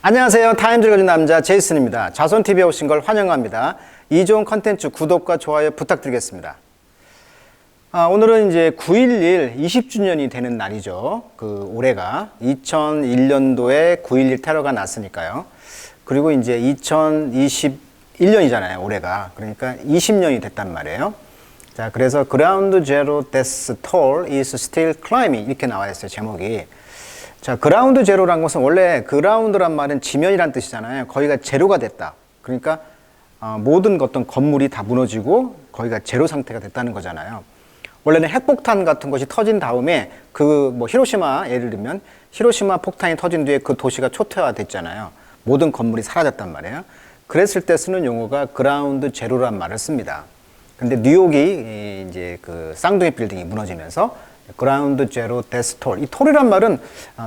안녕하세요. 타임즈 읽어준 남자 제이슨입니다. 자손TV에 오신 걸 환영합니다. 이 좋은 컨텐츠 구독과 좋아요 부탁드리겠습니다. 오늘은 이제 9.11 20주년이 되는 날이죠. 올해가 2001년도에 9.11 테러가 났으니까요. 그리고 이제 2021년이잖아요. 올해가. 그러니까 20년이 됐단 말이에요. 자, 그래서 Ground Zero Death Toll is Still Climbing 이렇게 나와 있어요. 제목이. 자, 그라운드 제로란 것은 원래 그라운드란 말은 지면이란 뜻이잖아요. 거기가 제로가 됐다. 그러니까 모든 어떤 건물이 다 무너지고 거기가 제로 상태가 됐다는 거잖아요. 원래는 핵폭탄 같은 것이 터진 다음에 히로시마 예를 들면 히로시마 폭탄이 터진 뒤에 그 도시가 초토화됐잖아요. 모든 건물이 사라졌단 말이에요. 그랬을 때 쓰는 용어가 그라운드 제로란 말을 씁니다. 근데 뉴욕이 이제 쌍둥이 빌딩이 무너지면서 그라운드 제로 데스 톨. 이 톨이란 말은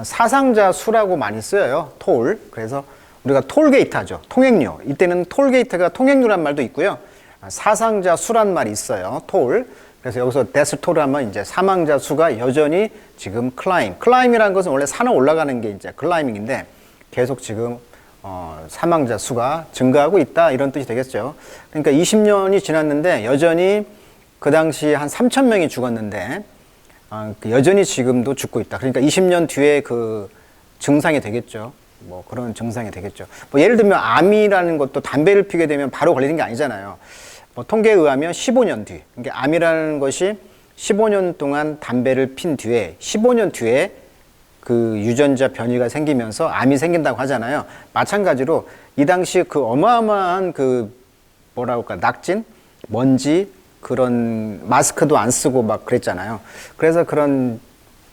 사상자 수라고 많이 쓰여요. 톨. 그래서 우리가 톨게이트 하죠. 통행료. 이때는 톨게이트가 통행료란 말도 있고요. 사상자 수란 말이 있어요. 톨. 그래서 여기서 데스 톨 하면 이제 사망자 수가 여전히 지금 클라임이라는 것은 원래 산을 올라가는 게 이제 클라이밍인데 계속 지금 사망자 수가 증가하고 있다 이런 뜻이 되겠죠. 그러니까 20년이 지났는데 여전히 그 당시 한 3,000명이 죽었는데 여전히 지금도 죽고 있다. 그러니까 20년 뒤에 그 증상이 되겠죠. 그런 증상이 되겠죠. 예를 들면 암이라는 것도 담배를 피게 되면 바로 걸리는 게 아니잖아요. 통계에 의하면 15년 뒤. 그러니까 암이라는 것이 15년 동안 담배를 핀 뒤에 15년 뒤에 그 유전자 변이가 생기면서 암이 생긴다고 하잖아요. 마찬가지로 이 당시 그 어마어마한 낙진, 먼지, 그런 마스크도 안 쓰고 막 그랬잖아요. 그래서 그런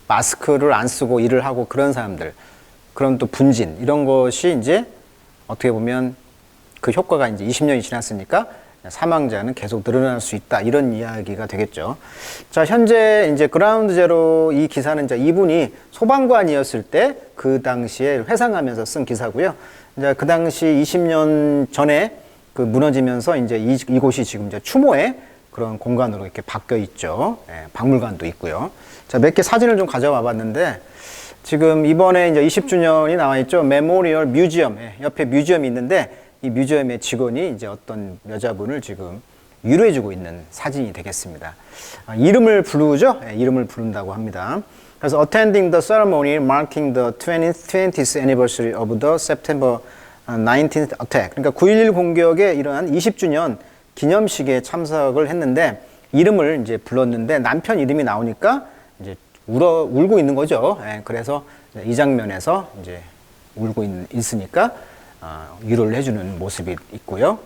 마스크를 안 쓰고 일을 하고 그런 사람들, 그런 또 분진, 이런 것이 이제 어떻게 보면 그 효과가 이제 20년이 지났으니까 사망자는 계속 늘어날 수 있다. 이런 이야기가 되겠죠. 자, 현재 이제 그라운드 제로 이 기사는 이제 이분이 소방관이었을 때 그 당시에 회상하면서 쓴 기사고요. 이제 그 당시 20년 전에 무너지면서 이제 이곳이 지금 이제 추모의 그런 공간으로 이렇게 바뀌어 있죠. 예, 박물관도 있고요. 자, 몇 개 사진을 좀 가져와 봤는데, 지금 이번에 이제 20주년이 나와 있죠. 메모리얼 뮤지엄. 예, 옆에 뮤지엄이 있는데, 이 뮤지엄의 직원이 이제 어떤 여자분을 지금 위로해주고 있는 사진이 되겠습니다. 이름을 부르죠? 예, 이름을 부른다고 합니다. 그래서 attending the ceremony marking the 20th anniversary of the September 19th attack. 그러니까 9.11 공격에 일어난 20주년 기념식에 참석을 했는데 이름을 이제 불렀는데 남편 이름이 나오니까 이제 울고 있는 거죠. 예, 그래서 이 장면에서 이제 울고 있으니까 위로를 해주는 모습이 있고요.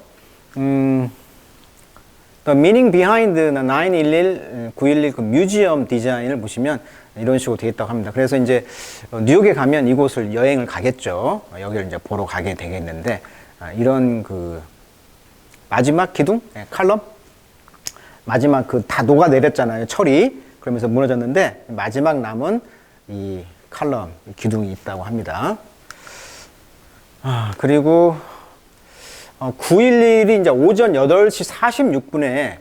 The meaning behind the 9.11 그 뮤지엄 디자인을 보시면 이런 식으로 되어 있다고 합니다. 그래서 이제 뉴욕에 가면 이곳을 여행을 가겠죠. 여기를 이제 보러 가게 되겠는데 이런 마지막 기둥? 네, 칼럼? 마지막 다 녹아내렸잖아요. 철이. 그러면서 무너졌는데, 마지막 남은 이 칼럼, 기둥이 있다고 합니다. 그리고, 9.11이 이제 오전 8시 46분에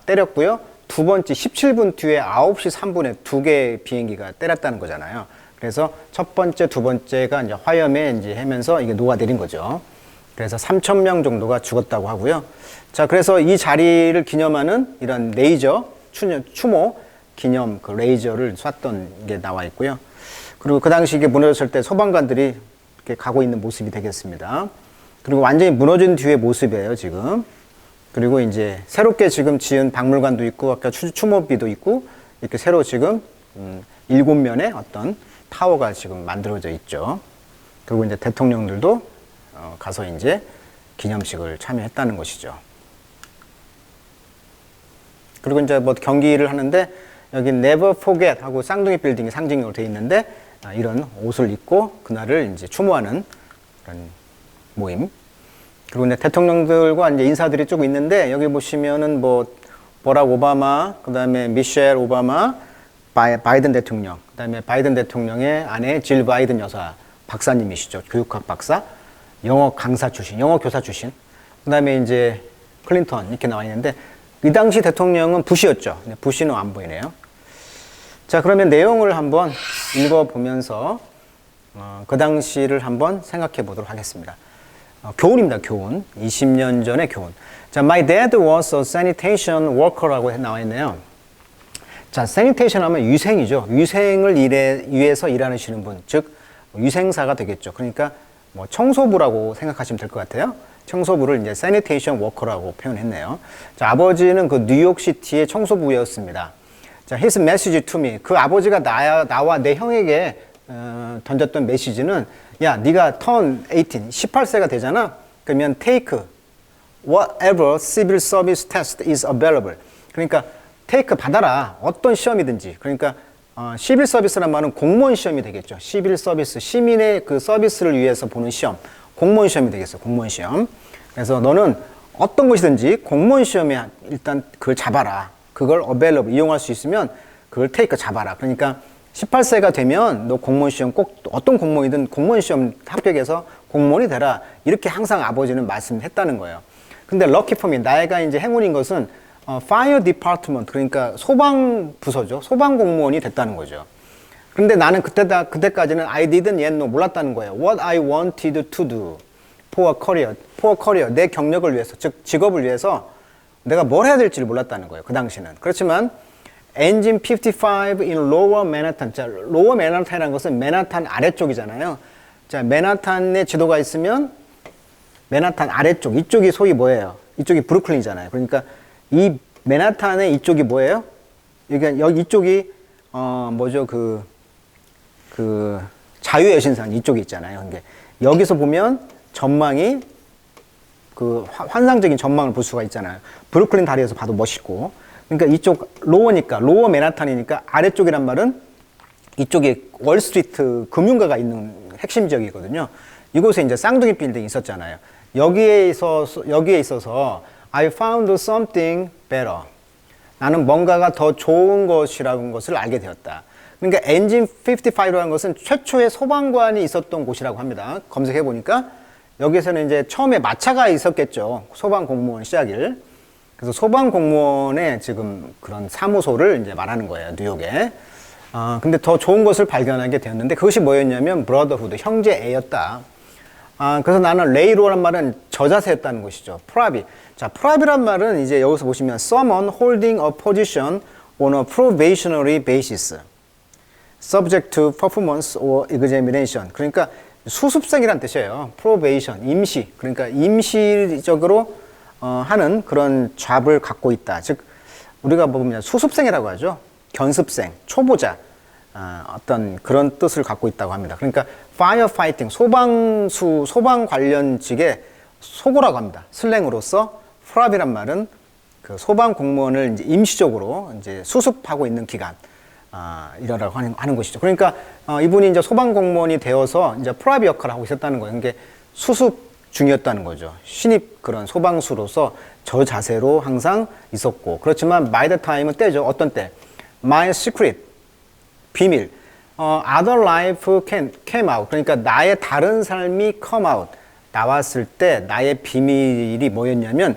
때렸고요. 두 번째 17분 뒤에 9시 3분에 두 개의 비행기가 때렸다는 거잖아요. 그래서 첫 번째, 두 번째가 이제 화염에 이제 하면서 이게 녹아내린 거죠. 그래서 3,000명 정도가 죽었다고 하고요. 자, 그래서 이 자리를 기념하는 이런 레이저, 추모 기념 레이저를 쐈던 게 나와 있고요. 그리고 그 당시 이게 무너졌을 때 소방관들이 이렇게 가고 있는 모습이 되겠습니다. 그리고 완전히 무너진 뒤의 모습이에요, 지금. 그리고 이제 새롭게 지금 지은 박물관도 있고, 아까 추모비도 있고, 이렇게 새로 지금 7면의 어떤 타워가 지금 만들어져 있죠. 그리고 이제 대통령들도 가서 이제 기념식을 참여했다는 것이죠. 그리고 이제 경기를 하는데 여기 Never Forget 하고 쌍둥이 빌딩이 상징으로 되어 있는데 이런 옷을 입고 그날을 이제 추모하는 그런 모임. 그리고 이제 대통령들과 이제 인사들이 쭉 있는데 여기 보시면은 버락 오바마, 그다음에 미셸 오바마, 바이든 대통령, 그다음에 바이든 대통령의 아내 질 바이든 여사 박사님이시죠. 교육학 박사. 영어 강사 출신, 영어 교사 출신. 그 다음에 이제 클린턴 이렇게 나와 있는데 이 당시 대통령은 부시였죠. 부시는 안 보이네요. 자, 그러면 내용을 한번 읽어보면서 그 당시를 한번 생각해 보도록 하겠습니다. 교훈입니다, 교훈. 20년 전의 교훈. 자, my dad was a sanitation worker라고 나와 있네요. 자, sanitation 하면 위생이죠. 위생을 위해서 일하시는 분, 즉 위생사가 되겠죠. 그러니까 뭐 청소부라고 생각하시면 될 것 같아요. 청소부를 이제 sanitation worker라고 표현했네요. 자, 아버지는 그 뉴욕시티의 청소부였습니다. 자, his message to me. 그 아버지가 나와 내 형에게 던졌던 메시지는 야, 네가 turn 18, 18세가 되잖아. 그러면 take whatever civil service test is available. 그러니까 take 받아라. 어떤 시험이든지. 그러니까 시빌 서비스란 말은 공무원 시험이 되겠죠. 시빌 서비스, 시민의 그 서비스를 위해서 보는 시험. 공무원 시험이 되겠어. 공무원 시험. 그래서 너는 어떤 것이든지 공무원 시험에 일단 그걸 잡아라. 그걸 available, 이용할 수 있으면 그걸 take 잡아라. 그러니까 18세가 되면 너 공무원 시험 꼭 어떤 공무원이든 공무원 시험 합격해서 공무원이 되라. 이렇게 항상 아버지는 말씀했다는 거예요. 근데 lucky for me, 나이가 이제 행운인 것은 fire department, 그러니까 소방 부서죠. 소방 공무원이 됐다는 거죠. 그런데 나는 그때까지는 I didn't yet know, 몰랐다는 거예요. What I wanted to do for a career, 내 경력을 위해서, 즉 직업을 위해서 내가 뭘 해야 될지를 몰랐다는 거예요. 그 당시는. 그렇지만 Engine 55 in Lower Manhattan. 자, Lower Manhattan이라는 것은 맨하탄 아래쪽이잖아요. 자, 맨하탄에 지도가 있으면 맨하탄 아래쪽, 이쪽이 소위 뭐예요? 이쪽이 브루클린이잖아요. 그러니까 이 맨하탄의 이쪽이 뭐예요? 여기 이쪽이 뭐죠? 그 자유의 여신상 이쪽이 있잖아요. 그러니까 여기서 보면 전망이 그 환상적인 전망을 볼 수가 있잖아요. 브루클린 다리에서 봐도 멋있고. 그러니까 이쪽 로어 맨하탄이니까 아래쪽이란 말은 이쪽에 월스트리트 금융가가 있는 핵심 지역이거든요. 이곳에 이제 쌍둥이 빌딩이 있었잖아요. 여기에 있어서 I found something better. 나는 뭔가가 더 좋은 것이라는 것을 알게 되었다. 그러니까 엔진 55라는 것은 최초의 소방관이 있었던 곳이라고 합니다. 검색해 보니까 여기서는 이제 처음에 마차가 있었겠죠. 소방 공무원 시작일. 그래서 소방 공무원의 지금 그런 사무소를 이제 말하는 거예요, 뉴욕에. 근데 더 좋은 것을 발견하게 되었는데 그것이 뭐였냐면 브러더후드, 형제애였다. 그래서 나는 레이로란 말은 저자세였다는 것이죠. 프랍이. 자, 프랍이란 말은 이제 여기서 보시면 someone holding a position on a probationary basis, subject to performance or examination. 그러니까 수습생이란 뜻이에요. probation, 임시. 그러니까 임시적으로 하는 그런 잡을 갖고 있다. 즉 우리가 보면 수습생이라고 하죠. 견습생, 초보자, 어떤 그런 뜻을 갖고 있다고 합니다. 그러니까 firefighting, 소방 관련직의 소고라고 합니다. 슬랭으로서 프랍이란 말은 그 소방 공무원을 이제 임시적으로 이제 수습하고 있는 기간, 이라고 하는 것이죠. 그러니까 이분이 이제 소방 공무원이 되어서 이제 프랍 역할을 하고 있었다는 거예요. 그게 수습 중이었다는 거죠. 신입 그런 소방수로서 저 자세로 항상 있었고, 그렇지만 by the time은 때죠. 어떤 때? My secret, 비밀. Other life came out. 그러니까 나의 다른 삶이 come out, 나왔을 때 나의 비밀이 뭐였냐면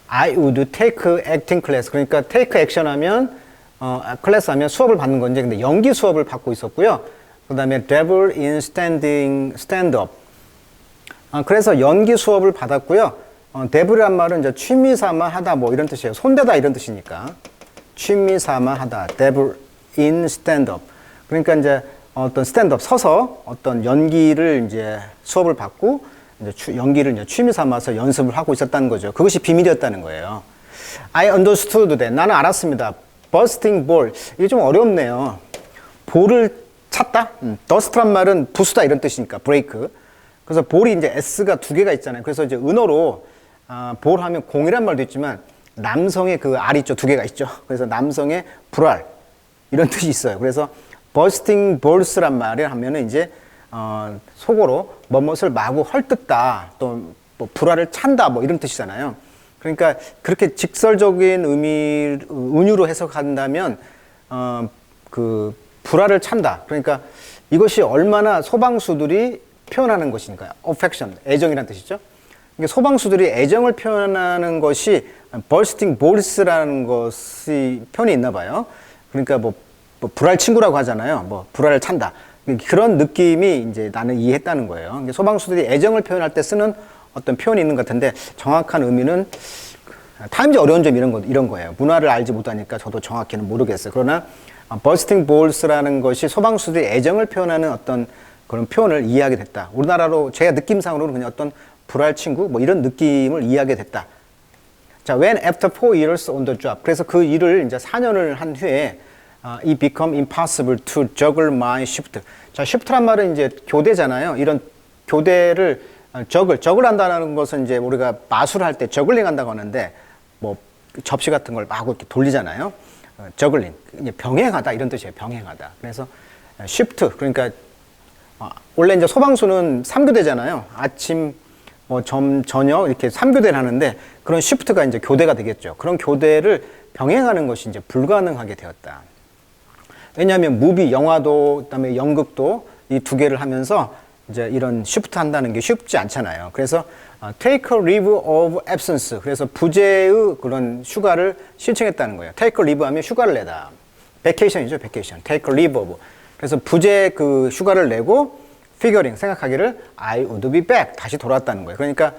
I would take acting class. 그러니까 take action 하면 클래스 하면 수업을 받는 건지, 근데 연기 수업을 받고 있었고요. 그 다음에 devil in stand up. 그래서 연기 수업을 받았고요. devil이란 말은 이제 취미 삼아 하다 뭐 이런 뜻이에요. 손대다 이런 뜻이니까. 취미 삼아 하다. devil in stand up. 그러니까 이제 어떤 스탠드업, 서서 어떤 연기를 이제 수업을 받고 이제 연기를 이제 취미 삼아서 연습을 하고 있었다는 거죠. 그것이 비밀이었다는 거예요. I understood that. 나는 알았습니다. Bursting ball. 이게 좀 어렵네요. 볼을 찼다? dust란 말은 부수다 이런 뜻이니까, break. 그래서 볼이 이제 S가 두 개가 있잖아요. 그래서 이제 은어로 볼 하면 공이란 말도 있지만 남성의 그 알 있죠. 두 개가 있죠. 그래서 남성의 불알 이런 뜻이 있어요. 그래서 bursting balls란 말을 하면은 이제 속어로 뭐뭇을 마구 헐뜯다, 또 뭐 불알을 찬다 뭐 이런 뜻이잖아요. 그러니까 그렇게 직설적인 은유로 해석한다면 그 불알을 찬다. 그러니까 이것이 얼마나 소방수들이 표현하는 것이니까요. affection, 애정이라는 뜻이죠. 그러니까 소방수들이 애정을 표현하는 것이 bursting balls라는 것이 표현이 있나 봐요. 그러니까 뭐 불알 친구라고 하잖아요. 뭐 불알을 찬다. 그런 느낌이 이제 나는 이해했다는 거예요. 소방수들이 애정을 표현할 때 쓰는 어떤 표현이 있는 것 같은데 정확한 의미는 타임즈 어려운 점 이런 거예요. 문화를 알지 못하니까 저도 정확히는 모르겠어요. 그러나 버스팅 볼스라는 것이 소방수들이 애정을 표현하는 어떤 그런 표현을 이해하게 됐다. 우리나라로 제가 느낌상으로는 그냥 어떤 불알 친구 뭐 이런 느낌을 이해하게 됐다. 자, when after 4 years on the job. 그래서 그 일을 이제 4년을 한 후에 it become impossible to juggle my shift. 자, shift란 말은 이제 교대잖아요. 이런 교대를 저글 한다는 것은 이제 우리가 마술할 때 저글링 한다고 하는데 뭐 접시 같은 걸 막 이렇게 돌리잖아요. 저글링. 이제 병행하다 이런 뜻이에요. 병행하다. 그래서 shift 그러니까 원래 이제 소방수는 3교대잖아요. 아침 뭐 저녁 이렇게 3교대를 하는데 그런 시프트가 이제 교대가 되겠죠. 그런 교대를 병행하는 것이 이제 불가능하게 되었다. 왜냐하면 무비, 영화도 그다음에 연극도 이 두 개를 하면서 이제 이런 시프트 한다는 게 쉽지 않잖아요. 그래서 take a leave of absence. 그래서 부재의 그런 휴가를 신청했다는 거예요. take a leave 하면 휴가를 내다. vacation이죠, vacation. take a leave of. 그래서 부재 그 휴가를 내고 figuring 생각하기를 I would be back 다시 돌아왔다는 거예요. 그러니까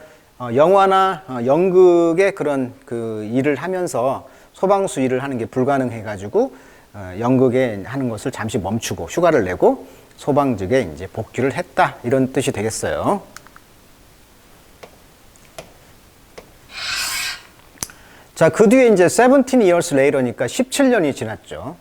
영화나 연극의 그런 그 일을 하면서 소방수 일을 하는 게 불가능해 가지고 연극에 하는 것을 잠시 멈추고 휴가를 내고 소방직에 이제 복귀를 했다 이런 뜻이 되겠어요. 자, 그 뒤에 이제 17 years later니까 17년이 지났죠.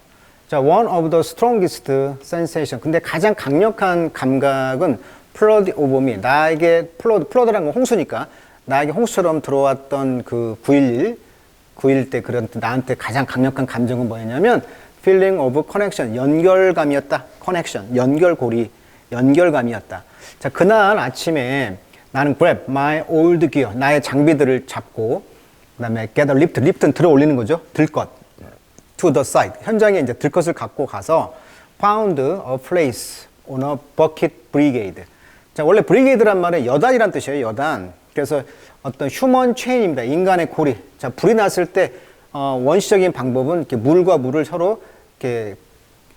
자, one of the strongest sensation. 근데 가장 강력한 감각은 flood over me. 나에게 flood라는 건 홍수니까 나에게 홍수처럼 들어왔던 그 9.11 때 그런 나한테 가장 강력한 감정은 뭐였냐면 feeling of connection. 연결감이었다. connection. 연결감이었다. 자, 그날 아침에 나는 grab my old gear. 나의 장비들을 잡고 그다음에 get a lift. lift는 들어 올리는 거죠. 들것. to the site. 현장에 이제 들것을 갖고 가서 found a place on a bucket brigade. 자, 원래 brigade란 말은 여단이란 뜻이에요. 여단. 그래서 어떤 휴먼 체인입니다. 인간의 고리. 자, 불이 났을 때 원시적인 방법은 이렇게 물과 물을 서로 이렇게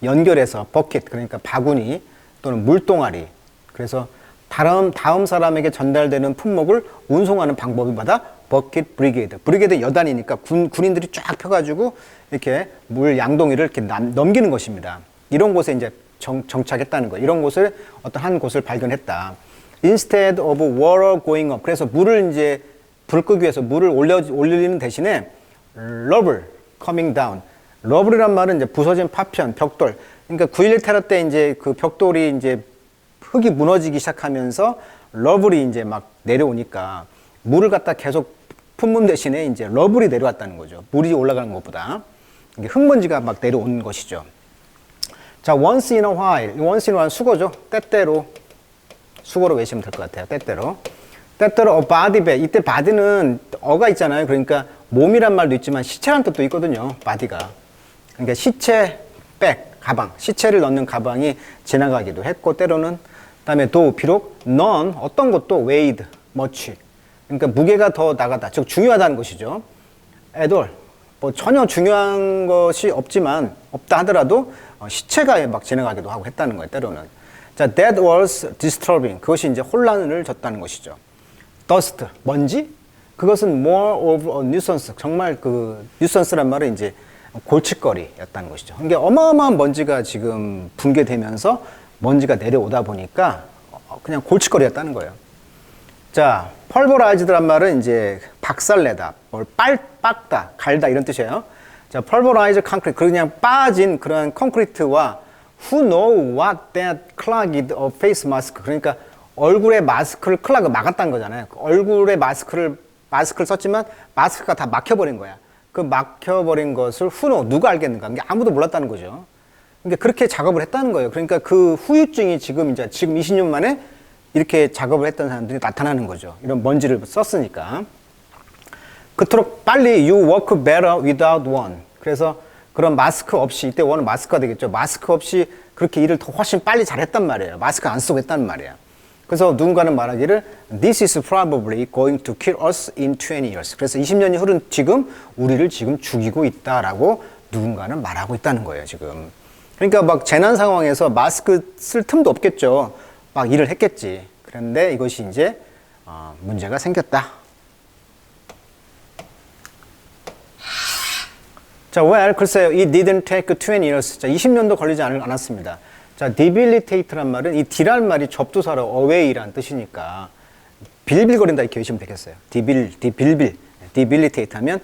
연결해서 버킷 그러니까 바구니 또는 물동아리. 그래서 다음 사람에게 전달되는 품목을 운송하는 방법이 마다 버킷 브리게이드. 브리게이드 여단이니까 군인들이 쫙 펴가지고 이렇게 물 양동이를 이렇게 넘기는 것입니다. 이런 곳에 이제 정착했다는 거예요. 이런 곳을 어떤 한 곳을 발견했다. Instead of water going up. 그래서 물을 이제 불 끄기 위해서 물을 올리는 대신에 rubble coming down. 러블이란 말은 이제 부서진 파편, 벽돌. 그러니까 9.11 테러 때 이제 그 벽돌이 이제 흙이 무너지기 시작하면서 러블이 이제 막 내려오니까 물을 갖다 계속 품는 대신에 이제 러블이 내려왔다는 거죠. 물이 올라가는 것보다. 이게 흙먼지가 막 내려온 것이죠. 자, once in a while. once in a while 수거죠. 때때로. 수거로 외치면 될 것 같아요. 때때로. 때때로 a body bag. 이때 body는 어가 있잖아요. 그러니까 몸이란 말도 있지만 시체란 뜻도 있거든요. body가. 그러니까 시체, 백, 가방. 시체를 넣는 가방이 지나가기도 했고 때로는 그다음에 또 비록 none 어떤 것도 weighed much. 그러니까 무게가 더 나가다. 즉 중요하다는 것이죠. at all. 뭐 전혀 중요한 것이 없다 하더라도 시체가 막 지나가기도 하고 했다는 거예요. 때로는. 자, that was disturbing. 그것이 이제 혼란을 줬다는 것이죠. dust, 먼지? 그것은 more of a nuisance. 정말 그 nuisance란 말은 이제 골칫거리였다는 것이죠. 이게 어마어마한 먼지가 지금 붕괴되면서 먼지가 내려오다 보니까 그냥 골칫거리였다는 거예요. 자, 펄버라이즈드란 말은 이제 박살내다, 뭘 빻다, 갈다 이런 뜻이에요. 자, 펄버라이즈 콘크리트, 그냥 빠진 그런 콘크리트와 who know what that clogged a face mask. 그러니까 얼굴에 마스크를 클라그 막았다는 거잖아요. 얼굴에 마스크를 썼지만 마스크가 다 막혀버린 거야. 그 막혀버린 것을 who know, 누가 알겠는가? 그게 아무도 몰랐다는 거죠. 그러니까 그렇게 작업을 했다는 거예요. 그러니까 그 후유증이 지금 20년 만에 이렇게 작업을 했던 사람들이 나타나는 거죠. 이런 먼지를 썼으니까. 그토록 빨리 you work better without one. 그래서 그런 마스크 없이, 이때 one은 마스크가 되겠죠. 마스크 없이 그렇게 일을 더 훨씬 빨리 잘했단 말이에요. 마스크 안 쓰고 했단 말이에요. 그래서 누군가는 말하기를 This is probably going to kill us in 20 years. 그래서 20년이 흐른 지금 우리를 지금 죽이고 있다라고 누군가는 말하고 있다는 거예요. 지금. 그러니까 막 재난 상황에서 마스크 쓸 틈도 없겠죠. 막 일을 했겠지. 그런데 이것이 이제 문제가 생겼다. 자, well, 글쎄요. It didn't take 20 years. 자, 20년도 걸리지 않았습니다. 자, debilitate란 말은 이 D란 말이 접두사로 away란 뜻이니까 빌빌거린다 이렇게 외우시면 되겠어요. debilitate 하면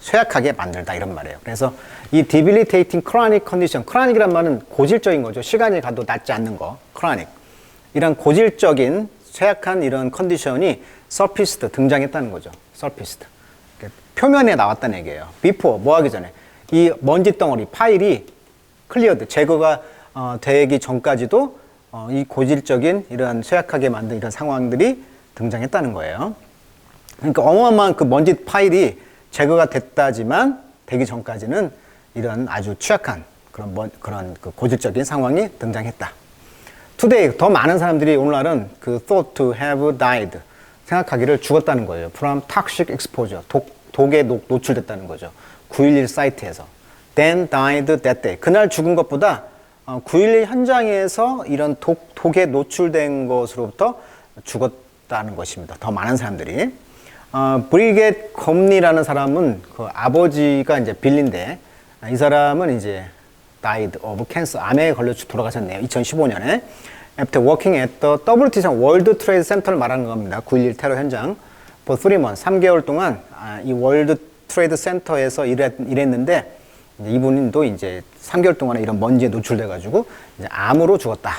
쇠약하게 만들다 이런 말이에요. 그래서 이 debilitating chronic condition, chronic이란 말은 고질적인 거죠. 시간이 가도 낫지 않는 거, chronic. 이런 고질적인 쇠약한 이런 컨디션이 surfaced, 등장했다는 거죠. surfaced. 표면에 나왔다는 얘기예요. before, 뭐 하기 전에. 이 먼지 덩어리, 파일이 cleared, 제거가 되기 전까지도 이 고질적인 이런 쇠약하게 만든 이런 상황들이 등장했다는 거예요. 그러니까 어마어마한 그 먼지 파일이 제거가 됐다지만 되기 전까지는 이런 아주 취약한 그런 그 고질적인 상황이 등장했다. Today, 더 많은 사람들이 오늘날은 그 thought to have died, 생각하기를 죽었다는 거예요. From toxic exposure, 독에 노출됐다는 거죠. 9.11 사이트에서. Then died that day. 그날 죽은 것보다 9.11 현장에서 이런 독에 노출된 것으로부터 죽었다는 것입니다. 더 많은 사람들이. 브리겟 곰니라는 사람은 그 아버지가 이제 빌린데, 이 사람은 이제 died of cancer, 암에 걸려 돌아가셨네요. 2015년에. After working at the WTC 월드 트레이드 센터를 말하는 겁니다. 9.11 테러 현장. For 3 months, 3개월 동안 이 월드 트레이드 센터에서 일했는데, 이분도 이제 3개월 동안에 이런 먼지에 노출돼가지고 이제 암으로 죽었다.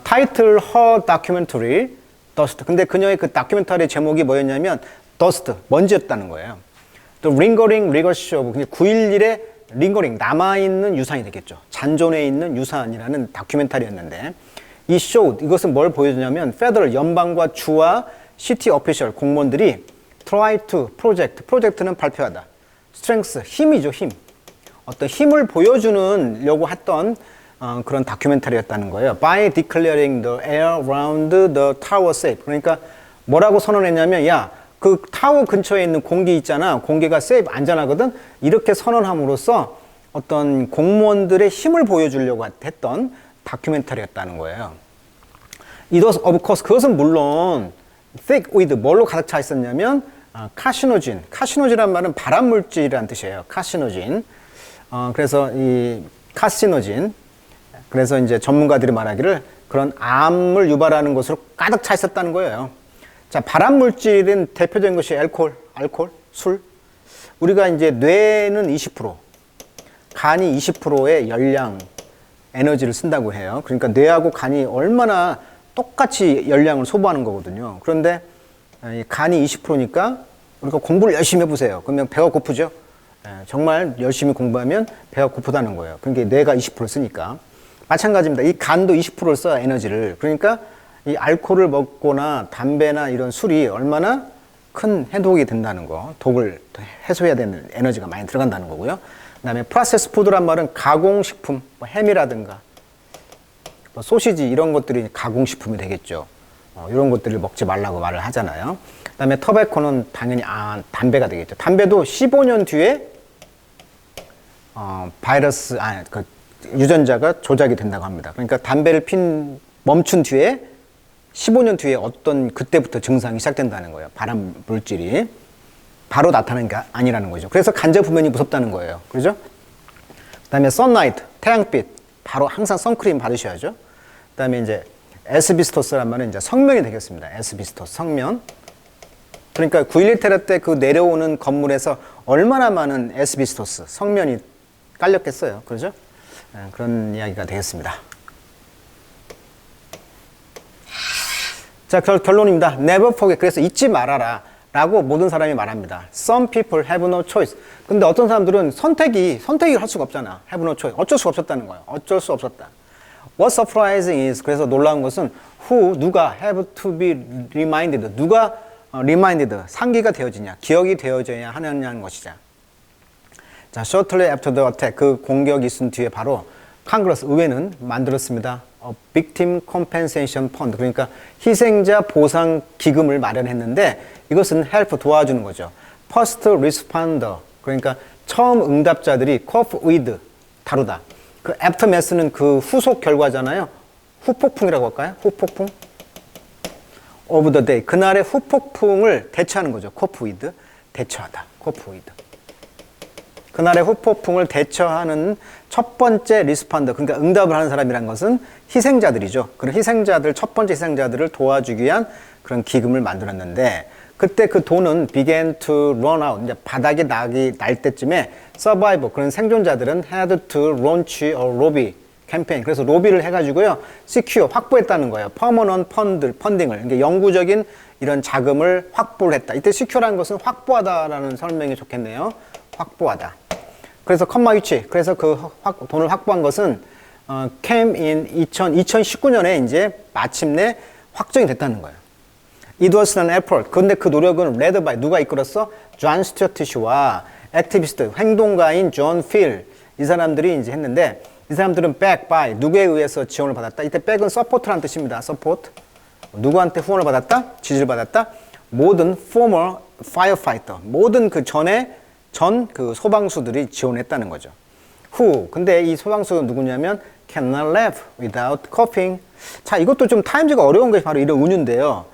타이틀 her documentary Dust. 근데 그녀의 그 다큐멘터리 제목이 뭐였냐면 Dust, 먼지였다는 거예요. 또 lingering legacy of 9.11의 lingering, 남아있는 유산이 되겠죠. 잔존해 있는 유산이라는 다큐멘터리였는데 이 showed, 이것은 뭘 보여주냐면 federal, 연방과 주와 city official, 공무원들이 try to project, project는 발표하다. strength, 힘이죠, 힘. 어떤 힘을 보여주려고 했던 그런 다큐멘터리였다는 거예요. By declaring the air around the tower safe. 그러니까 뭐라고 선언했냐면, 야, 그 타워 근처에 있는 공기 있잖아. 공기가 safe, 안전하거든. 이렇게 선언함으로써 어떤 공무원들의 힘을 보여주려고 했던 다큐멘터리였다는 거예요. It was of course, 그것은 물론 thick with, 뭘로 가득 차 있었냐면 카시노진. 카시노진이란 말은 발암물질이라는 뜻이에요. 카시노진. 그래서 이 카시노진, 그래서 이제 전문가들이 말하기를 그런 암을 유발하는 것으로 가득 차 있었다는 거예요. 자, 발암물질은 대표적인 것이 알코올, 술. 우리가 이제 뇌는 20%, 간이 20%의 열량, 에너지를 쓴다고 해요. 그러니까 뇌하고 간이 얼마나 똑같이 열량을 소모하는 거거든요. 그런데 간이 20%니까 우리가 공부를 열심히 해보세요. 그러면 배가 고프죠? 정말 열심히 공부하면 배가 고프다는 거예요. 그러니까 뇌가 20% 쓰니까. 마찬가지입니다. 이 간도 20%를 써요, 에너지를. 그러니까 이 알코올을 먹거나 담배나 이런 술이 얼마나 큰 해독이 된다는 거, 독을 해소해야 되는 에너지가 많이 들어간다는 거고요. 그 다음에 프로세스 푸드란 말은 가공식품, 뭐 햄이라든가 뭐 소시지 이런 것들이 가공식품이 되겠죠. 이런 것들을 먹지 말라고 말을 하잖아요. 그 다음에 터베코는 당연히 담배가 되겠죠. 담배도 15년 뒤에 바이러스, 그 유전자가 조작이 된다고 합니다. 그러니까 담배를 멈춘 뒤에 15년 뒤에 어떤 그때부터 증상이 시작된다는 거예요. 발암 물질이 바로 나타나는 게 아니라는 거죠. 그래서 간접후면이 무섭다는 거예요. 그렇죠? 그다음에 sunlight, 태양빛, 바로 항상 선크림 바르셔야죠. 그다음에 이제 에스비스토스란 말은 이제 성면이 되겠습니다. 에스비스토스, 성면. 그러니까 9.11 테러 때 그 내려오는 건물에서 얼마나 많은 에스비스토스, 성면이 깔렸겠어요. 그렇죠? 그런 이야기가 되겠습니다. 자, 결론입니다. Never forget. 그래서 잊지 말아라 라고 모든 사람이 말합니다. Some people have no choice. 근데 어떤 사람들은 선택을 할 수가 없잖아. have no choice. 어쩔 수 없었다는 거예요. 어쩔 수 없었다. What's surprising is, 그래서 놀라운 것은 누가 have to be reminded, 누가 reminded, 상기가 되어지냐, 기억이 되어져야 하느냐는 것이자. 자, shortly after the attack, 그 공격이 있은 뒤에 바로 컨그레스, 의회는 만들었습니다. Victim Compensation Fund, 그러니까 희생자 보상 기금을 마련했는데 이것은 help, 도와주는 거죠. First responder, 그러니까 처음 응답자들이 cope with, 다루다. 그 aftermath는 그 후속 결과잖아요. 후폭풍이라고 할까요? 후폭풍. of the day. 그날의 후폭풍을 대처하는 거죠. cope with. 대처하다. cope with. 그날의 후폭풍을 대처하는 첫 번째 리스펀더, 그러니까 응답을 하는 사람이란 것은 희생자들이죠. 그런 희생자들, 첫 번째 희생자들을 도와주기 위한 그런 기금을 만들었는데, 그때 그 돈은 began to run out, 이제 바닥이 날 때쯤에 survivor, 그런 생존자들은 had to launch a lobby 캠페인, 그래서 로비를 해가지고요, secure, 확보했다는 거예요. permanent 펀딩을, 그러니까 영구적인 이런 자금을 확보를 했다. 이때 secure라는 것은 확보하다라는 설명이 좋겠네요. 확보하다. 그래서 컴마 위치, 그래서 그 돈을 확보한 것은 came in 2019년에 이제 마침내 확정이 됐다는 거예요. It was an effort. 근데 그 노력은 led by, 누가 이끌었어? 존 스튜어트 씨와 액티비스트, 행동가인 존 필, 이 사람들이 이제 했는데, 이 사람들은 back by, 누구에 의해서 지원을 받았다? 이때 back은 support라는 뜻입니다. support. 누구한테 후원을 받았다? 지지를 받았다? 모든 former firefighter, 모든 그 전 그 소방수들이 지원했다는 거죠. Who, 근데 이 소방수가 누구냐면 cannot live without coughing. 자, 이것도 좀 타임즈가 어려운 것이 바로 이런 운유인데요.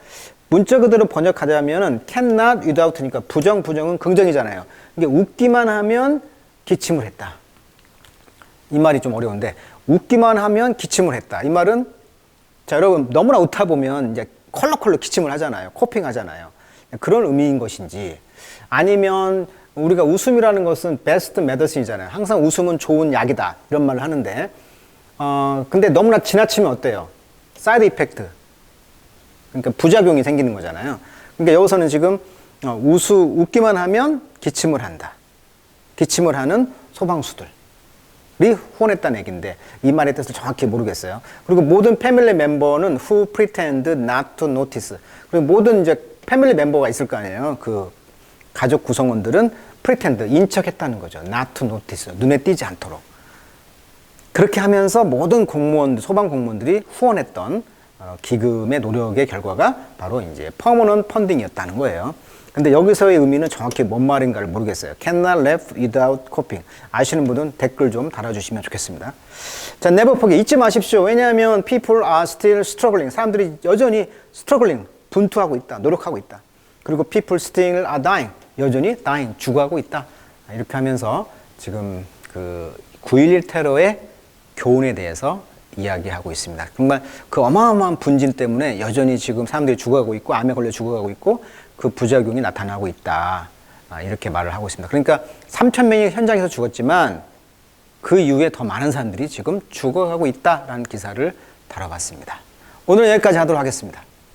문자 그대로 번역하자면은 cannot without니까 부정은 긍정이잖아요. 이게 웃기만 하면 기침을 했다. 이 말이 좀 어려운데, 웃기만 하면 기침을 했다. 이 말은, 자, 여러분, 너무나 웃다 보면 이제 컬럭컬럭 기침을 하잖아요. 코핑 하잖아요. 그런 의미인 것인지, 아니면 우리가 웃음이라는 것은 베스트 메디슨이잖아요. 항상 웃음은 좋은 약이다. 이런 말을 하는데, 근데 너무나 지나치면 어때요? 사이드 이펙트. 그러니까 부작용이 생기는 거잖아요. 그러니까 여기서는 지금 웃기만 하면 기침을 한다. 기침을 하는 소방수들이 후원했다는 얘기인데, 이 말의 뜻을 정확히 모르겠어요. 그리고 모든 패밀리 멤버는 who pretend not to notice. 그리고 모든 이제 패밀리 멤버가 있을 거 아니에요. 그 가족 구성원들은 pretend, 인척했다는 거죠. not to notice, 눈에 띄지 않도록. 그렇게 하면서 모든 공무원, 소방 공무원들이 후원했던 기금의 노력의 결과가 바로 이제 permanent funding이었다는 거예요. 근데 여기서의 의미는 정확히 뭔 말인가를 모르겠어요. Cannot live without coughing. 아시는 분은 댓글 좀 달아주시면 좋겠습니다. 자, never forget. 잊지 마십시오. 왜냐하면 people are still struggling. 사람들이 여전히 struggling, 분투하고 있다, 노력하고 있다. 그리고 people still are dying. 여전히 dying, 죽어가고 있다. 이렇게 하면서 지금 그 9.11 테러의 교훈에 대해서 이야기하고 있습니다. 정말 그 어마어마한 분진 때문에 여전히 지금 사람들이 죽어가고 있고, 암에 걸려 죽어가고 있고, 그 부작용이 나타나고 있다. 이렇게 말을 하고 있습니다. 그러니까 3,000명이 현장에서 죽었지만 그 이후에 더 많은 사람들이 지금 죽어가고 있다라는 기사를 다뤄봤습니다. 오늘 여기까지 하도록 하겠습니다.